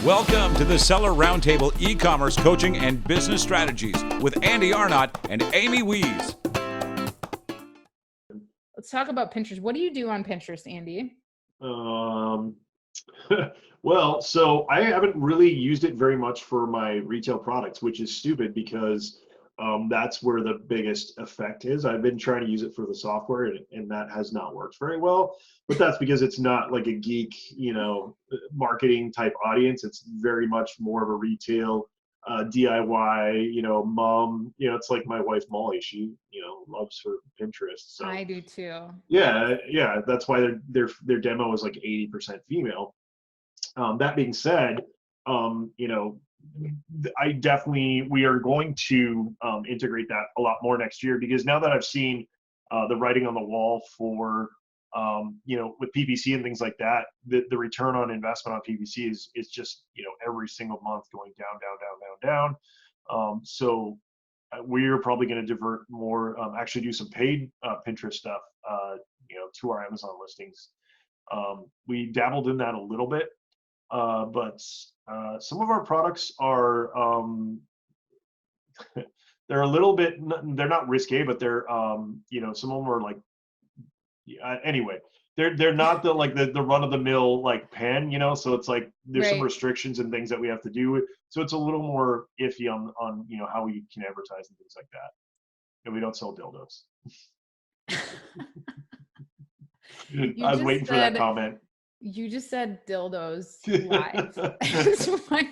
Welcome to the Seller Roundtable e-commerce coaching and business strategies with Andy Arnott and Amy Wees. Let's talk about Pinterest. What do you do on Pinterest, Andy? Well, so I haven't really used it very much for my retail products, which is stupid because that's where the biggest effect is. I've been trying to use it for the software and that has not worked very well, but that's because it's not like a geek, marketing type audience. It's very much more of a retail DIY, mom, it's like my wife, Molly, she, loves her Pinterest. So I do too. yeah. That's why their demo is like 80% female. That being said, we are going to integrate that a lot more next year, because now that I've seen the writing on the wall for, with PPC and things like that, the return on investment on PPC is just, every single month going down. So we're probably going to divert more, actually do some paid Pinterest stuff, to our Amazon listings. We dabbled in that a little bit. But some of our products are they're a little bit, they're not risque, but they're some of them are like, anyway, they're not the run-of-the-mill like pen, so it's like there's some restrictions and things that we have to do, so it's a little more iffy on how we can advertise and things like that, and we don't sell dildos. I was waiting for that comment. You just said dildos live.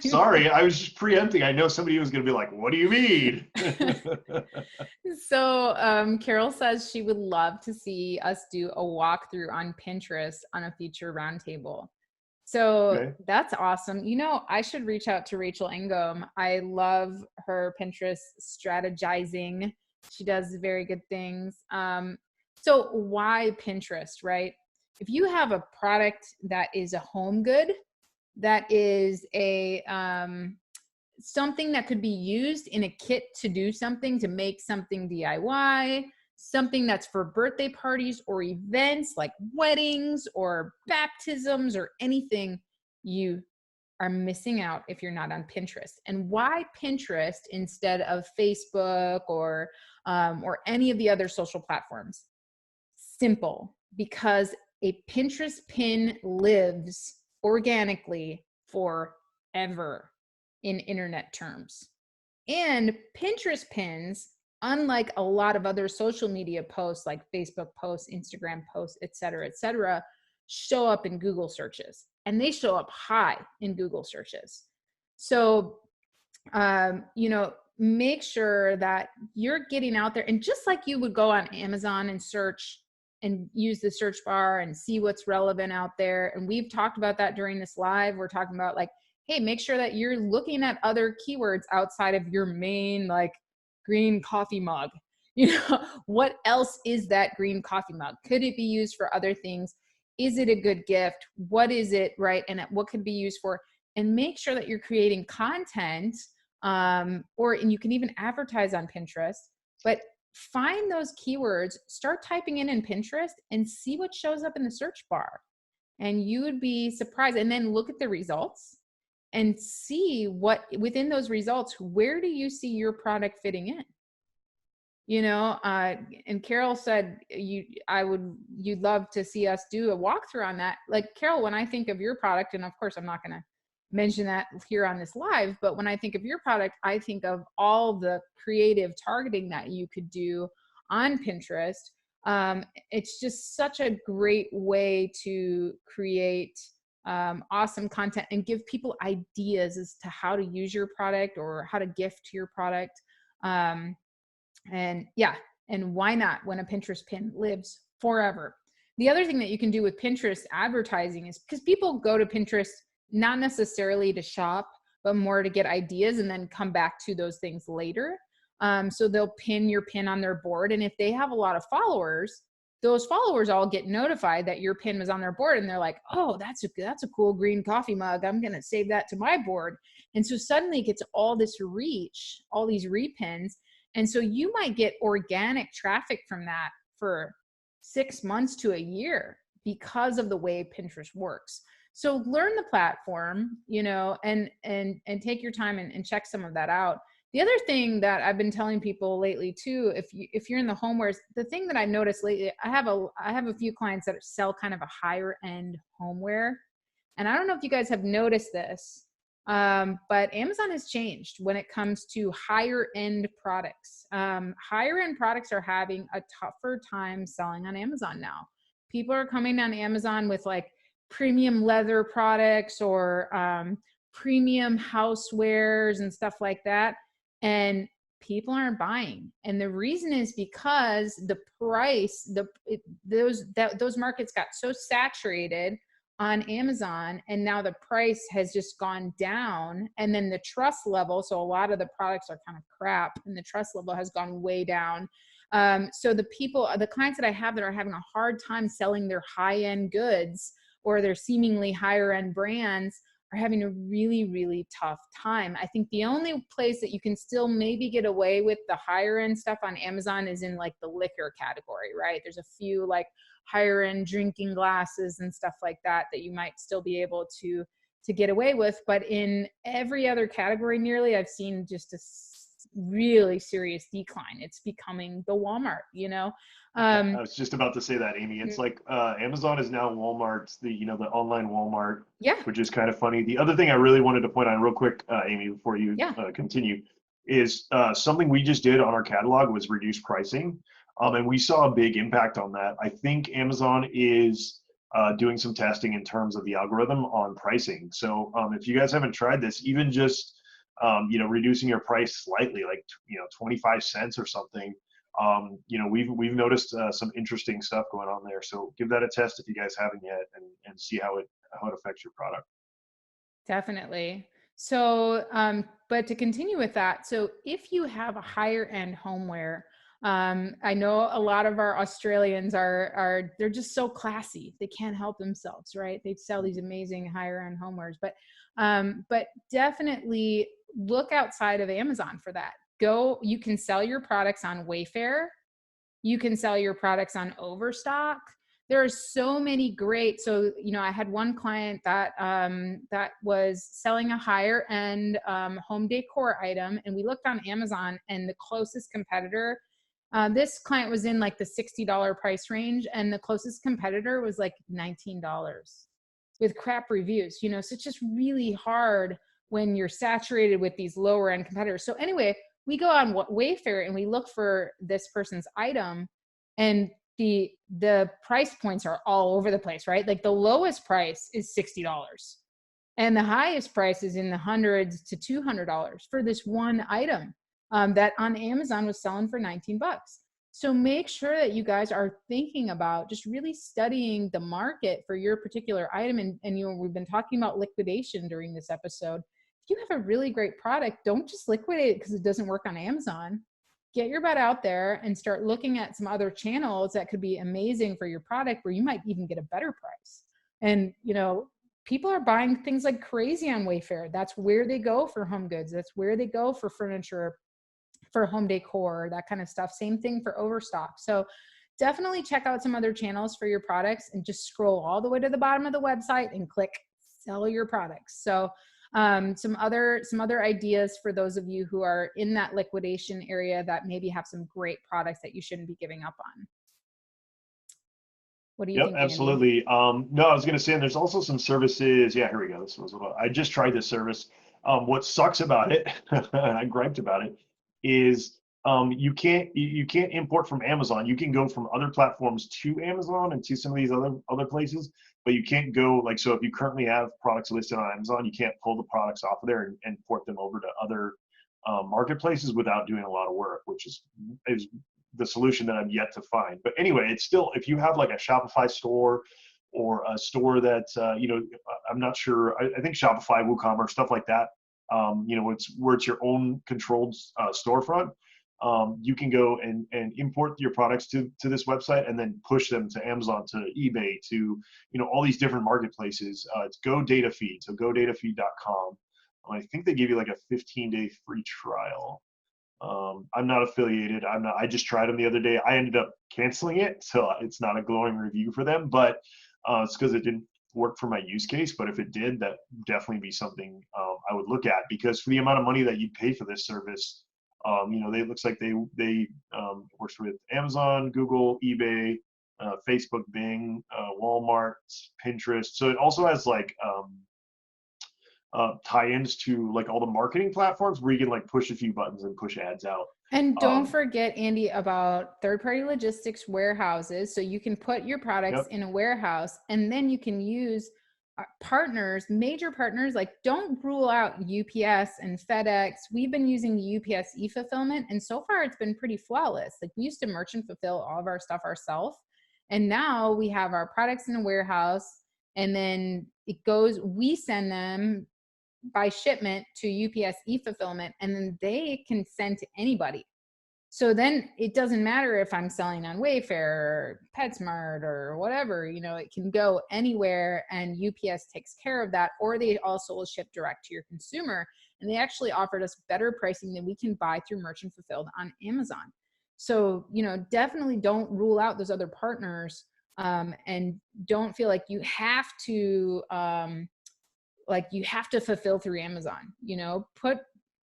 Sorry, I was just preempting. I know somebody was going to be like, what do you mean? So Carol says she would love to see us do a walkthrough on Pinterest on a future roundtable. So That's awesome. I should reach out to Rachel Ingham. I love her Pinterest strategizing. She does very good things. So why Pinterest, right? If you have a product that is a home good, that is a something that could be used in a kit to do something, to make something DIY, something that's for birthday parties or events like weddings or baptisms or anything, you are missing out if you're not on Pinterest. And why Pinterest instead of Facebook or any of the other social platforms? Simple, because a Pinterest pin lives organically forever in internet terms. And Pinterest pins, unlike a lot of other social media posts like Facebook posts, Instagram posts, et cetera, show up in Google searches. And they show up high in Google searches. So, make sure that you're getting out there. And just like you would go on Amazon and search and use the search bar and see what's relevant out there. And we've talked about that during this live. We're talking about like, hey, make sure that you're looking at other keywords outside of your main, like green coffee mug. What else is that green coffee mug? Could it be used for other things? Is it a good gift? What is it, right? And what could be used for? And make sure that you're creating content, and you can even advertise on Pinterest, but find those keywords, start typing in Pinterest and see what shows up in the search bar. And you would be surprised. And then look at the results and see what within those results, where do you see your product fitting in? And Carol said you'd love to see us do a walkthrough on that. Like, Carol, when I think of your product, and of course I'm not going to mention that here on this live, but when I think of your product, I think of all the creative targeting that you could do on Pinterest. It's just such a great way to create awesome content and give people ideas as to how to use your product or how to gift your product. And why not when a Pinterest pin lives forever? The other thing that you can do with Pinterest advertising is, because people go to Pinterest not necessarily to shop, but more to get ideas and then come back to those things later. So they'll pin your pin on their board. And if they have a lot of followers, those followers all get notified that your pin was on their board. And they're like, oh, that's a cool green coffee mug. I'm going to save that to my board. And so suddenly it gets all this reach, all these repins. And so you might get organic traffic from that for 6 months to a year because of the way Pinterest works. So learn the platform, and take your time and check some of that out. The other thing that I've been telling people lately too, if you're in the homewares, the thing that I've noticed lately, I have a few clients that sell kind of a higher end homeware. And I don't know if you guys have noticed this, but Amazon has changed when it comes to higher end products. Higher end products are having a tougher time selling on Amazon now. People are coming on Amazon with like premium leather products or premium housewares and stuff like that. And people aren't buying. And the reason is because the price, those markets got so saturated on Amazon, and now the price has just gone down, and then the trust level, so a lot of the products are kind of crap and the trust level has gone way down. So the clients that I have that are having a hard time selling their high-end goods or their seemingly higher end brands are having a really, really tough time. I think the only place that you can still maybe get away with the higher end stuff on Amazon is in like the liquor category, right? There's a few like higher end drinking glasses and stuff like that you might still be able to get away with. But in every other category nearly, I've seen just a really serious decline. It's becoming the Walmart, I was just about to say that, Amy. It's like Amazon is now Walmart's, the online Walmart, yeah, which is kind of funny. The other thing I really wanted to point out real quick, Amy, before you yeah. continue, is something we just did on our catalog was reduce pricing. And we saw a big impact on that. I think Amazon is doing some testing in terms of the algorithm on pricing. So if you guys haven't tried this, even just reducing your price slightly, like 25 cents or something, we've noticed some interesting stuff going on there. So give that a test if you guys haven't yet, and see how it affects your product. Definitely. So, but to continue with that, so if you have a higher end homeware, I know a lot of our Australians they're just so classy. They can't help themselves, right? They sell these amazing higher end homewares, but definitely look outside of Amazon for that. You can sell your products on Wayfair. You can sell your products on Overstock. There are so many great, I had one client that was selling a higher end home decor item, and we looked on Amazon, and the closest competitor, this client was in like the $60 price range, and the closest competitor was like $19 with crap reviews, so it's just really hard when you're saturated with these lower end competitors. So anyway, we go on Wayfair and we look for this person's item, and the price points are all over the place, right? Like the lowest price is $60 and the highest price is in the hundreds to $200 for this one item that on Amazon was selling for 19 bucks. So make sure that you guys are thinking about just really studying the market for your particular item. And we've been talking about liquidation during this episode. If you have a really great product, don't just liquidate it because it doesn't work on Amazon. Get your butt out there and start looking at some other channels that could be amazing for your product, where you might even get a better price. And, people are buying things like crazy on Wayfair. That's where they go for home goods. That's where they go for furniture, for home decor, that kind of stuff. Same thing for Overstock. So definitely check out some other channels for your products, and just scroll all the way to the bottom of the website and click sell your products. So some other ideas for those of you who are in that liquidation area that maybe have some great products that you shouldn't be giving up on. What do you think, absolutely. No, I was going to say, and there's also some services. Yeah, here we go. This was what I just tried this service. What sucks about it, and I griped about it, is you can't import from Amazon. You can go from other platforms to Amazon and to some of these other places, but you can't go so if you currently have products listed on Amazon, you can't pull the products off of there and port them over to other marketplaces without doing a lot of work, which is the solution that I'm yet to find. But anyway, it's still, if you have like a Shopify store or a store that I'm not sure. I think Shopify, WooCommerce, stuff like that. It's where it's your own controlled storefront. You can go and import your products to this website and then push them to Amazon, to eBay, to all these different marketplaces. It's GoDataFeed, so GoDataFeed.com. I think they give you like a 15-day free trial. I'm not affiliated. I just tried them the other day. I ended up canceling it, so it's not a glowing review for them, but it's because it didn't work for my use case, but if it did, that definitely be something I would look at, because for the amount of money that you pay for this service, it looks like they works with Amazon, Google, eBay, Facebook, Bing, Walmart, Pinterest. So it also has like tie-ins to like all the marketing platforms where you can like push a few buttons and push ads out. And don't forget, Andy, about third-party logistics warehouses. So you can put your products in a warehouse, and then you can use partners, major partners. Like, don't rule out UPS and FedEx. We've been using the UPS e-fulfillment, and so far it's been pretty flawless. Like, we used to merchant fulfill all of our stuff ourselves, and now we have our products in a warehouse, and then we send them by shipment to UPS e-fulfillment, and then they can send to anybody. So then it doesn't matter if I'm selling on Wayfair or PetSmart or whatever, it can go anywhere, and UPS takes care of that, or they also will ship direct to your consumer. And they actually offered us better pricing than we can buy through merchant fulfilled on Amazon. So, definitely don't rule out those other partners, and don't feel like you have to, fulfill through Amazon.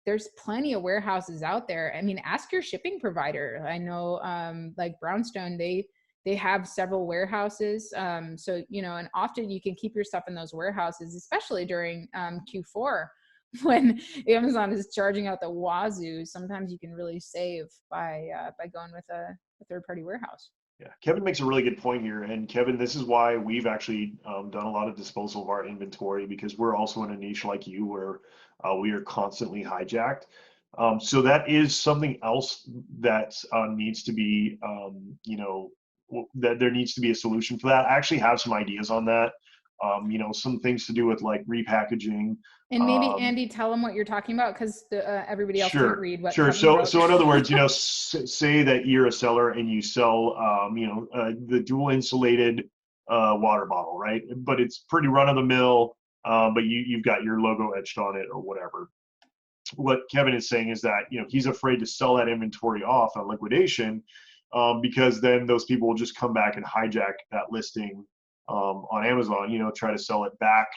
There's plenty of warehouses out there. I mean, ask your shipping provider. I know, like Brownstone, they have several warehouses. So, and often you can keep your stuff in those warehouses, especially during Q4 when Amazon is charging out the wazoo. Sometimes you can really save by going with a third-party warehouse. Yeah, Kevin makes a really good point here. And Kevin, this is why we've actually done a lot of disposal of our inventory, because we're also in a niche like you where we are constantly hijacked. So that is something else that needs to be, that there needs to be a solution for that. I actually have some ideas on that. Some things to do with like repackaging. And maybe Andy, tell them what you're talking about, because everybody else can read what. Sure. So in other words, say that you're a seller and you sell, the dual insulated water bottle, right? But it's pretty run of the mill, but you've got your logo etched on it or whatever. What Kevin is saying is that he's afraid to sell that inventory off on liquidation, because then those people will just come back and hijack that listing on Amazon, try to sell it back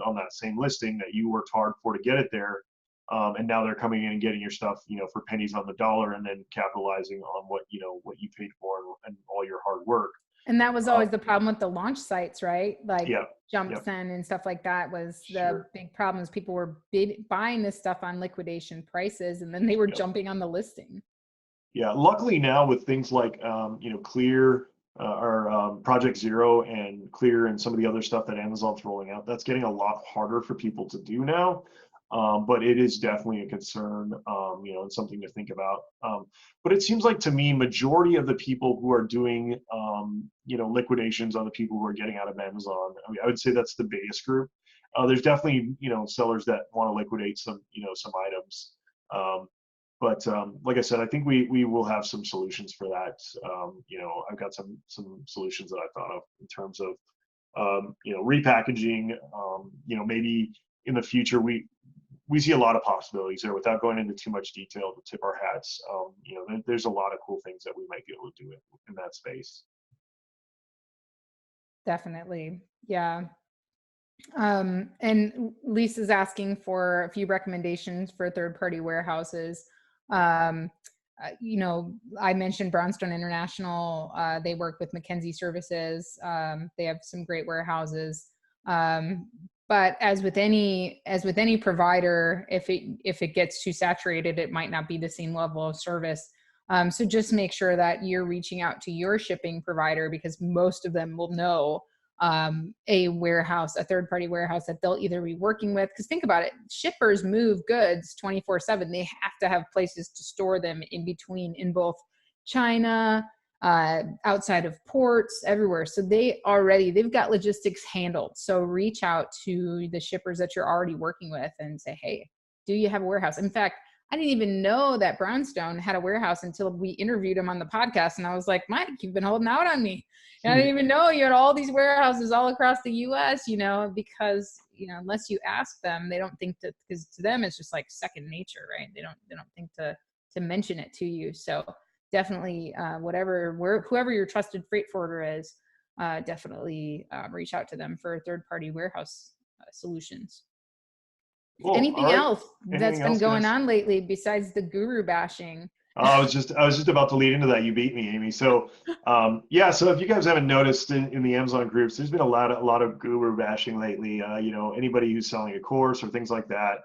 on that same listing that you worked hard for to get it there. And now they're coming in and getting your stuff, for pennies on the dollar, and then capitalizing on what you paid for and all your hard work. And that was always the problem with the launch sites, right? Like Jumpsend and stuff like that was the big problem, is people were buying this stuff on liquidation prices, and then they were jumping on the listing. Yeah, luckily now with things like, Clear, or Project Zero and Clear and some of the other stuff that Amazon's rolling out, that's getting a lot harder for people to do now. But it is definitely a concern, and something to think about. But it seems like to me, majority of the people who are doing, liquidations on the people who are getting out of Amazon, I would say that's the biggest group. There's definitely, sellers that want to liquidate some items. But like I said, I think we will have some solutions for that. I've got some solutions that I thought of in terms of, repackaging. Maybe in the future we see a lot of possibilities there without going into too much detail to tip our hats. There's a lot of cool things that we might be able to do in that space. Definitely. Yeah. And Lisa's asking for a few recommendations for third-party warehouses. I mentioned Brownstone International. They work with McKinsey Services. They have some great warehouses. But as with any provider, if it gets too saturated, it might not be the same level of service. So just make sure that you're reaching out to your shipping provider, because most of them will know a third-party warehouse that they'll either be working with. Because think about it, shippers move goods 24/7. They have to have places to store them in both China, outside of ports, everywhere. So they've got logistics handled. So reach out to the shippers that you're already working with and say, hey, do you have a warehouse? In fact, I didn't even know that Brownstone had a warehouse until we interviewed him on the podcast. And I was like, Mike, you've been holding out on me. And I didn't even know you had all these warehouses all across the US, because, unless you ask them, they don't think that, because to them, it's just like second nature, right? They don't think to mention it to you. So definitely, whoever your trusted freight forwarder is, definitely reach out to them for third-party warehouse solutions. Cool. Anything All right. else that's Anything been else, going guys? on lately besides the guru bashing? I was just about to lead into that. You beat me, Amy. So, yeah. So if you guys haven't noticed in the Amazon groups, there's been a lot of guru bashing lately. Anybody who's selling a course or things like that.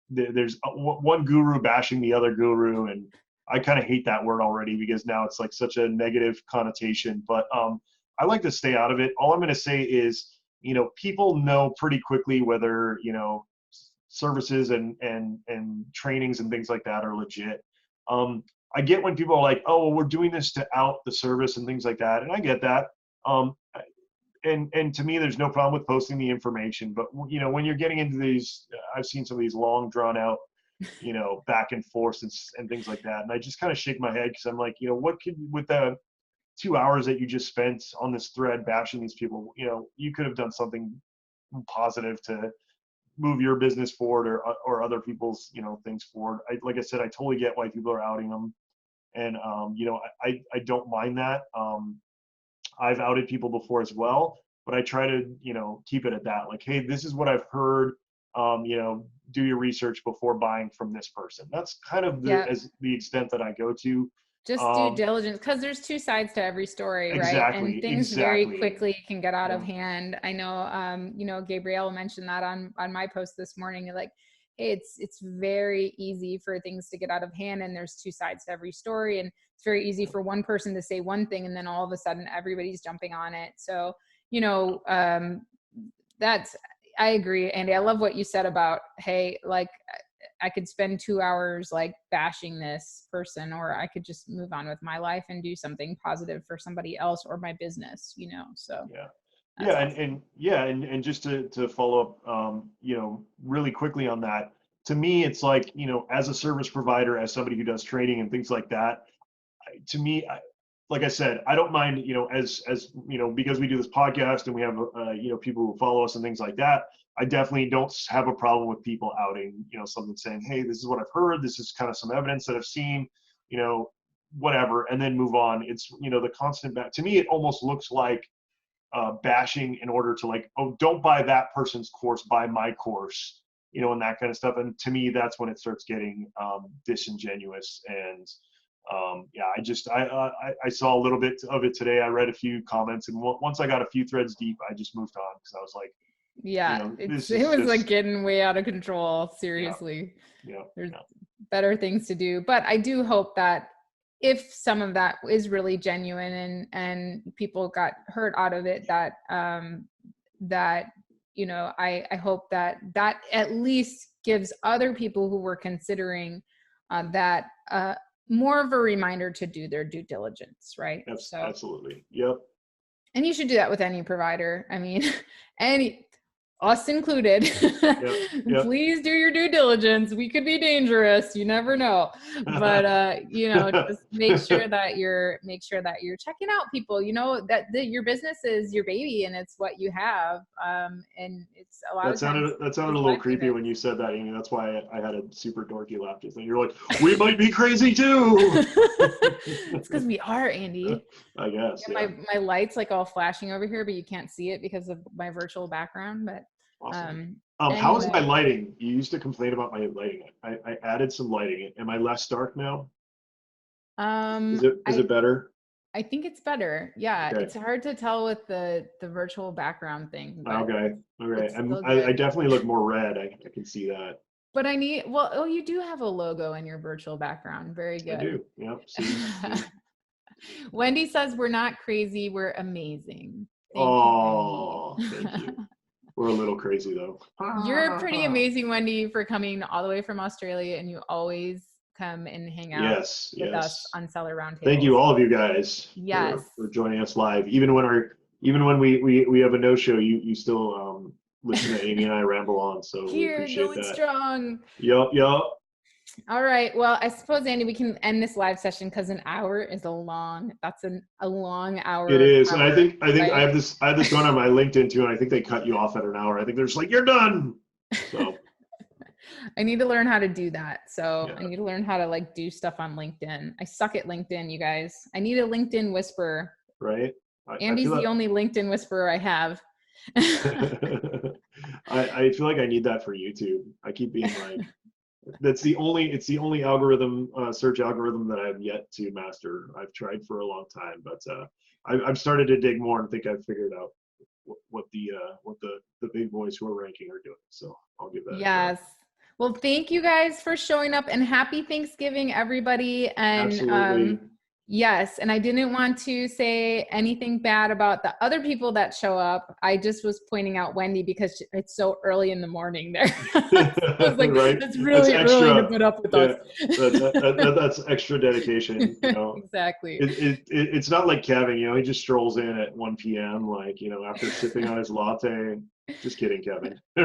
There's one guru bashing the other guru, and I kind of hate that word already because now it's like such a negative connotation. But I like to stay out of it. All I'm going to say is, people know pretty quickly whether services and trainings and things like that are legit. I get when people are like, oh, well, we're doing this to out the service and things like that. And I get that. And to me, there's no problem with posting the information. But, when you're getting into these, I've seen some of these long drawn out, back and forth and things like that. And I just kind of shake my head because I'm like, what could, with the 2 hours that you just spent on this thread bashing these people, you could have done something positive to move your business forward or other people's things forward. Like I said, I totally get why people are outing them, and I don't mind that. I've outed people before as well, but I try to keep it at that. Like, hey, this is what I've heard. Do your research before buying from this person. That's kind of Yeah. the extent that I go to. Just due diligence, because there's two sides to every story, right? And things very quickly can get out of hand. I know, Gabrielle mentioned that on my post this morning. Like, hey, it's very easy for things to get out of hand, and there's two sides to every story, and it's very easy for one person to say one thing, and then all of a sudden everybody's jumping on it. So, I agree, Andy. I love what you said about, hey, like, I could spend 2 hours like bashing this person, or I could just move on with my life and do something positive for somebody else or my business, so. Yeah. Awesome. And just to follow up, really quickly on that, to me, it's like, as a service provider, as somebody who does training and things like that, to me, like I said, I don't mind, as because we do this podcast and we have, people who follow us and things like that. I definitely don't have a problem with people outing, something, saying, hey, this is what I've heard. This is kind of some evidence that I've seen, whatever, and then move on. It's, the constant back. To me, it almost looks like bashing in order to, like, oh, don't buy that person's course, buy my course, and that kind of stuff. And to me, that's when it starts getting disingenuous. And I saw a little bit of it today. I read a few comments, and once I got a few threads deep, I just moved on because I was like, it was like getting way out of control. Seriously. There's better things to do. But I do hope that if some of that is really genuine and people got hurt out of it, that I hope that at least gives other people who were considering that more of a reminder to do their due diligence, right? Absolutely. Yep. And you should do that with any provider. I mean, us included. Yep. Please do your due diligence. We could be dangerous. You never know. But just make sure that you're checking out people. That your business is your baby and it's what you have. And it's a lot of times. That sounded a little creepy when you said that, Amy. That's why I had a super dorky laugh. Just you're like, we might be crazy too. It's because we are, Andy. I guess. Yeah. My light's like all flashing over here, but you can't see it because of my virtual background. But awesome. Anyway. How is my lighting? You used to complain about my lighting. I added some lighting. Am I less dark now? Is it better? I think it's better. Yeah. Okay. It's hard to tell with the virtual background thing. Okay. I definitely look more red. I can see that. But you do have a logo in your virtual background. Very good. I do. Yep. See. Wendy says we're not crazy. We're amazing. Thank you. We're a little crazy though. You're pretty amazing, Wendy, for coming all the way from Australia, and you always come and hang out with us on Seller Roundtable. Thank you, all of you guys. Yes. For joining us live. Even when we have a no-show, you still listen to Amy and I ramble on. So we appreciate going that. Strong. Yup. All right. Well, I suppose, Andy, we can end this live session because an hour is a long hour. It is. And I think right? I have this going on my LinkedIn too, and I think they cut you off at an hour. I think they're just like, you're done. So I need to learn how to do that. So I need to learn how to do stuff on LinkedIn. I suck at LinkedIn, you guys. I need a LinkedIn whisperer. Right. Andy's the only LinkedIn whisperer I have. I feel like I need that for YouTube. I keep being like, it's the only algorithm, search algorithm that I've yet to master. I've tried for a long time, but I've started to dig more and think I've figured out what the big boys who are ranking are doing. So I'll give that yes. Well, thank you guys for showing up, and happy Thanksgiving, everybody. And absolutely. Yes, and I didn't want to say anything bad about the other people that show up. I just was pointing out Wendy because it's so early in the morning there. I was like, right. it's really early to put up with us. That's extra dedication. You know? Exactly. It's not like Kevin, you know, he just strolls in at 1 p.m. like, you know, after sipping on his latte. Just kidding, Kevin. I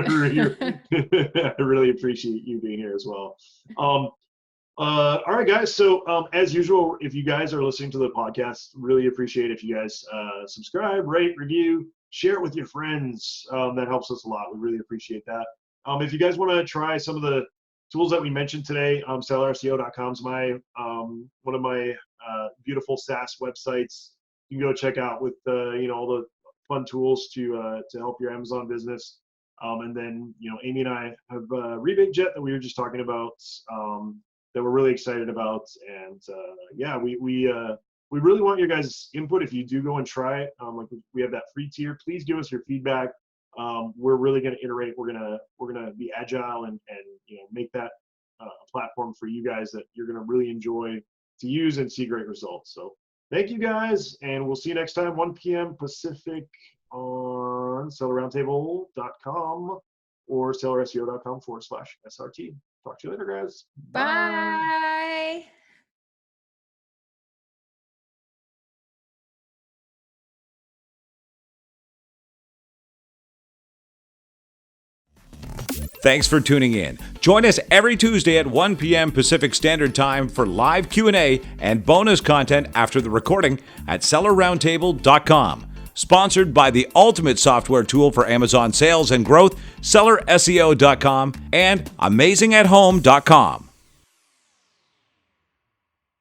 really appreciate you being here as well. All right, guys. So as usual, if you guys are listening to the podcast, really appreciate if you guys subscribe, rate, review, share it with your friends. That helps us a lot. We really appreciate that. If you guys want to try some of the tools that we mentioned today, sellerseo.com is one of my beautiful SaaS websites. You can go check out with you know, all the fun tools to help your Amazon business. And then, you know, Amy and I have Rebate Jet that we were just talking about. That we're really excited about, and yeah, we really want your guys' input. If you do go and try it, like we have that free tier, please give us your feedback. We're really going to iterate. We're gonna be agile and you know, make that a platform for you guys that you're going to really enjoy to use and see great results. So thank you guys, and we'll see you next time, 1 p.m. Pacific on sellerroundtable.com or sellerseo.com/SRT. Talk to you later, guys. Bye. Thanks for tuning in. Join us every Tuesday at 1 p.m. Pacific Standard Time for live Q&A and bonus content after the recording at sellerroundtable.com. Sponsored by the ultimate software tool for Amazon sales and growth, sellerseo.com and amazingathome.com.